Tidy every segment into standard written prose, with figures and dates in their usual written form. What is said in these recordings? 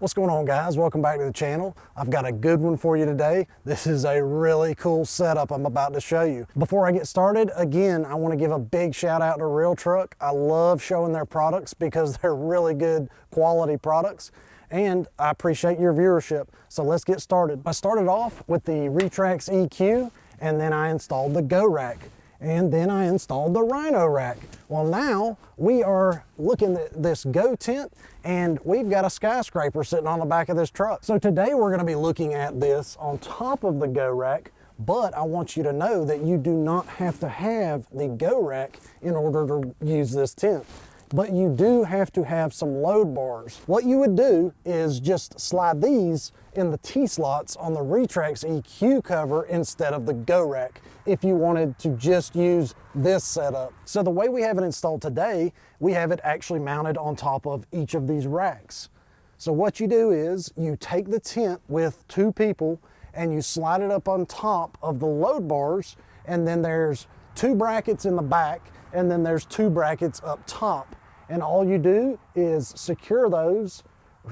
What's going on, guys? Welcome back to the channel. I've got a good one for you today. This is a really cool setup I'm about to show you. Before I get started, again, I want to give a big shout out to Realtruck. I love showing their products because they're really good quality products, and I appreciate your viewership. So let's get started. I started off with the Retrax EQ, and then I installed the Go Rack, and then I installed the Rhino Rack. Well, now we are looking at this Go Tent, and we've got a skyscraper sitting on the back of this truck. So today we're gonna be looking at this on top of the Go Rack, but I want you to know that you do not have to have the Go Rack in order to use this tent. But you do have to have some load bars. What you would do is just slide these in the T-slots on the Retrax EQ cover instead of the Go Rack if you wanted to just use this setup. So the way we have it installed today, we have it actually mounted on top of each of these racks. So what you do is you take the tent with two people and you slide it up on top of the load bars, and then there's two brackets in the back, and then there's two brackets up top. And all you do is secure those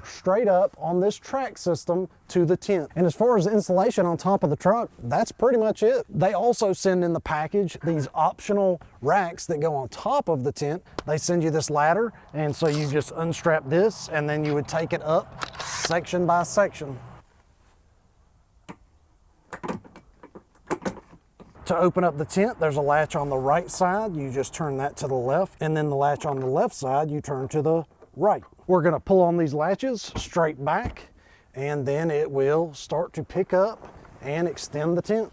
straight up on this track system to the tent. And as far as the installation on top of the truck, that's pretty much it. They also send in the package these optional racks that go on top of the tent. They send you this ladder, and so you just unstrap this, and then you would take it up section by section. To open up the tent, there's a latch on the right side. You just turn that to the left, and then the latch on the left side, you turn to the right. We're gonna pull on these latches straight back, and then it will start to pick up and extend the tent.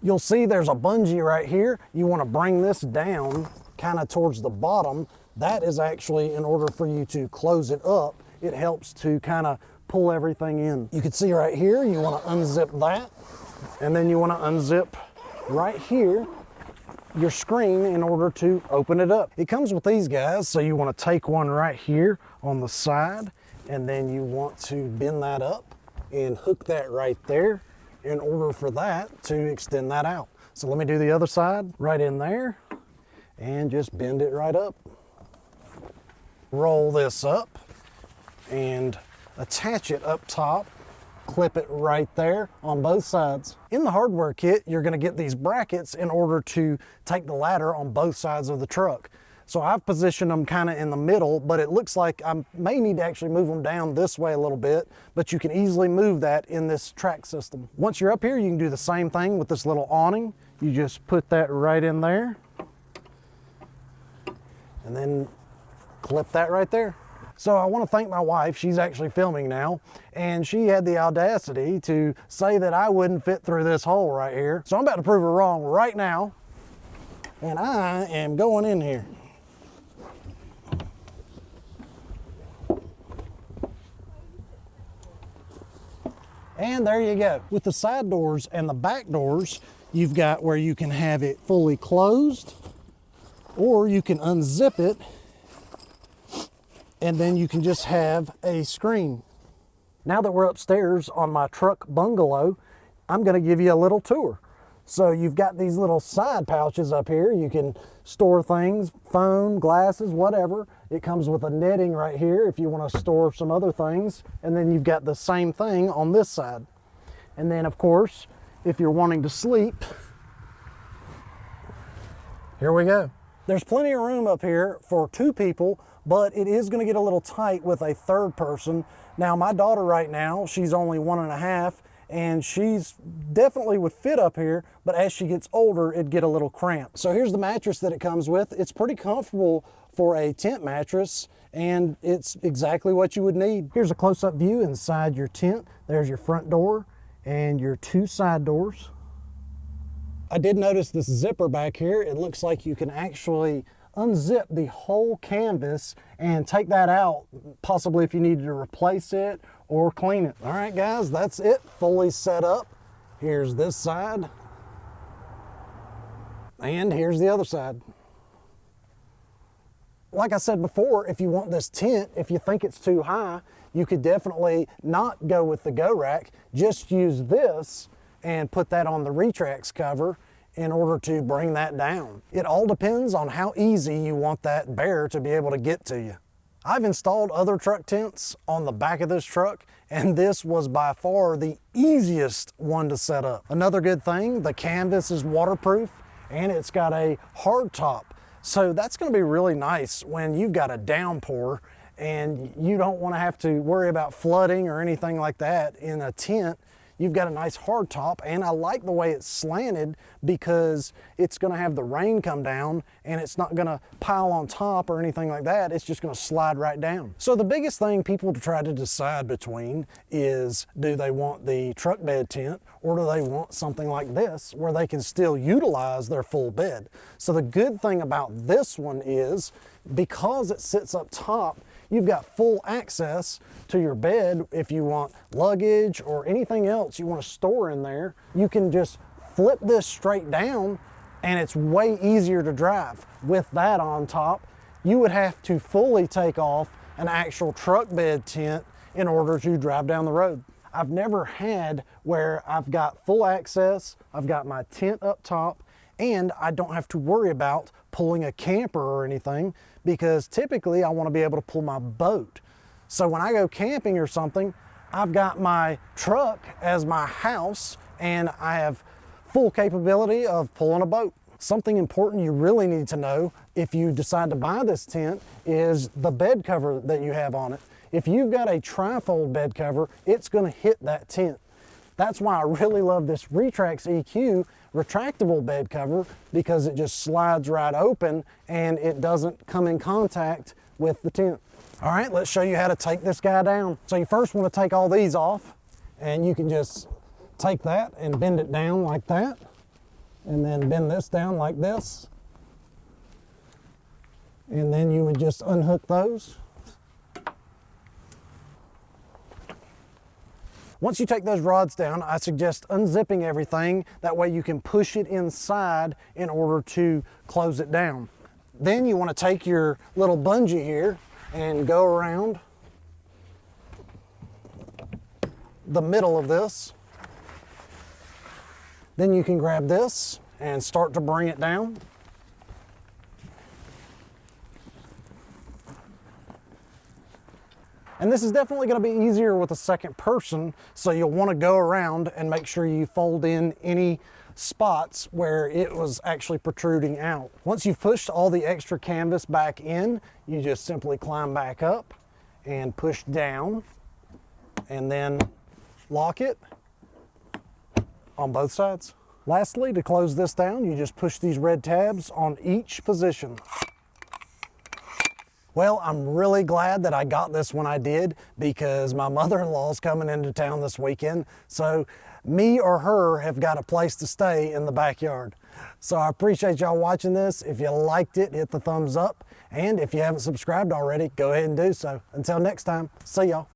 You'll see there's a bungee right here. You wanna bring this down kind of towards the bottom. That is actually in order for you to close it up. It helps to kind of pull everything in. You can see right here, you wanna unzip that. And then you want to unzip right here your screen in order to open it up. It comes with these guys, so you want to take one right here on the side, and then you want to bend that up and hook that right there in order for that to extend that out. So let me do the other side right in there and just bend it right up. Roll this up and attach it up top. Clip it right there on both sides. In the hardware kit, you're gonna get these brackets in order to take the ladder on both sides of the truck. So I've positioned them kind of in the middle, but it looks like I may need to actually move them down this way a little bit, but you can easily move that in this track system. Once you're up here, you can do the same thing with this little awning. You just put that right in there, and then clip that right there. So I want to thank my wife. She's actually filming now, and she had the audacity to say that I wouldn't fit through this hole right here. So I'm about to prove her wrong right now, and I am going in here. And there you go. With the side doors and the back doors, you've got where you can have it fully closed, or you can unzip it, and then you can just have a screen. Now that we're upstairs on my truck bungalow, I'm gonna give you a little tour. So you've got these little side pouches up here. You can store things, phone, glasses, whatever. It comes with a netting right here if you wanna store some other things. And then you've got the same thing on this side. And then of course, if you're wanting to sleep, here we go. There's plenty of room up here for two people, but it is gonna get a little tight with a third person. Now, my daughter right now, she's only 1.5, and she's definitely would fit up here, but as she gets older, it'd get a little cramped. So here's the mattress that it comes with. It's pretty comfortable for a tent mattress, and it's exactly what you would need. Here's a close-up view inside your tent. There's your front door and your two side doors. I did notice this zipper back here. It looks like you can actually unzip the whole canvas and take that out, possibly if you needed to replace it or clean it. All right, guys, that's it, fully set up. Here's this side, and here's the other side. Like I said before, if you want this tent, if you think it's too high, you could definitely not go with the Go Rack, just use this and put that on the Retrax cover in order to bring that down. It all depends on how easy you want that bear to be able to get to you. I've installed other truck tents on the back of this truck, and this was by far the easiest one to set up. Another good thing, the canvas is waterproof and it's got a hard top. So that's gonna be really nice when you've got a downpour and you don't wanna have to worry about flooding or anything like that in a tent. You've got a nice hard top, and I like the way it's slanted because it's gonna have the rain come down and it's not gonna pile on top or anything like that. It's just gonna slide right down. So the biggest thing people try to decide between is, do they want the truck bed tent or do they want something like this where they can still utilize their full bed? So the good thing about this one is, because it sits up top, you've got full access to your bed. If you want luggage or anything else you want to store in there, you can just flip this straight down and it's way easier to drive. With that on top, you would have to fully take off an actual truck bed tent in order to drive down the road. I've never had where I've got full access, I've got my tent up top, and I don't have to worry about pulling a camper or anything, because typically I want to be able to pull my boat. So when I go camping or something, I've got my truck as my house and I have full capability of pulling a boat. Something important you really need to know if you decide to buy this tent is the bed cover that you have on it. If you've got a trifold bed cover, it's going to hit that tent. That's why I really love this Retrax EQ retractable bed cover, because it just slides right open and it doesn't come in contact with the tent. All right, let's show you how to take this guy down. So you first want to take all these off, and you can just take that and bend it down like that, and then bend this down like this. And then you would just unhook those. Once you take those rods down, I suggest unzipping everything. That way you can push it inside in order to close it down. Then you want to take your little bungee here and go around the middle of this. Then you can grab this and start to bring it down. And this is definitely going to be easier with a second person, so you'll want to go around and make sure you fold in any spots where it was actually protruding out. Once you've pushed all the extra canvas back in, you just simply climb back up and push down and then lock it on both sides. Lastly, to close this down, you just push these red tabs on each position. Well, I'm really glad that I got this when I did, because my mother-in-law's coming into town this weekend, so me or her have got a place to stay in the backyard. So I appreciate y'all watching this. If you liked it, hit the thumbs up, and if you haven't subscribed already, go ahead and do so. Until next time, see y'all.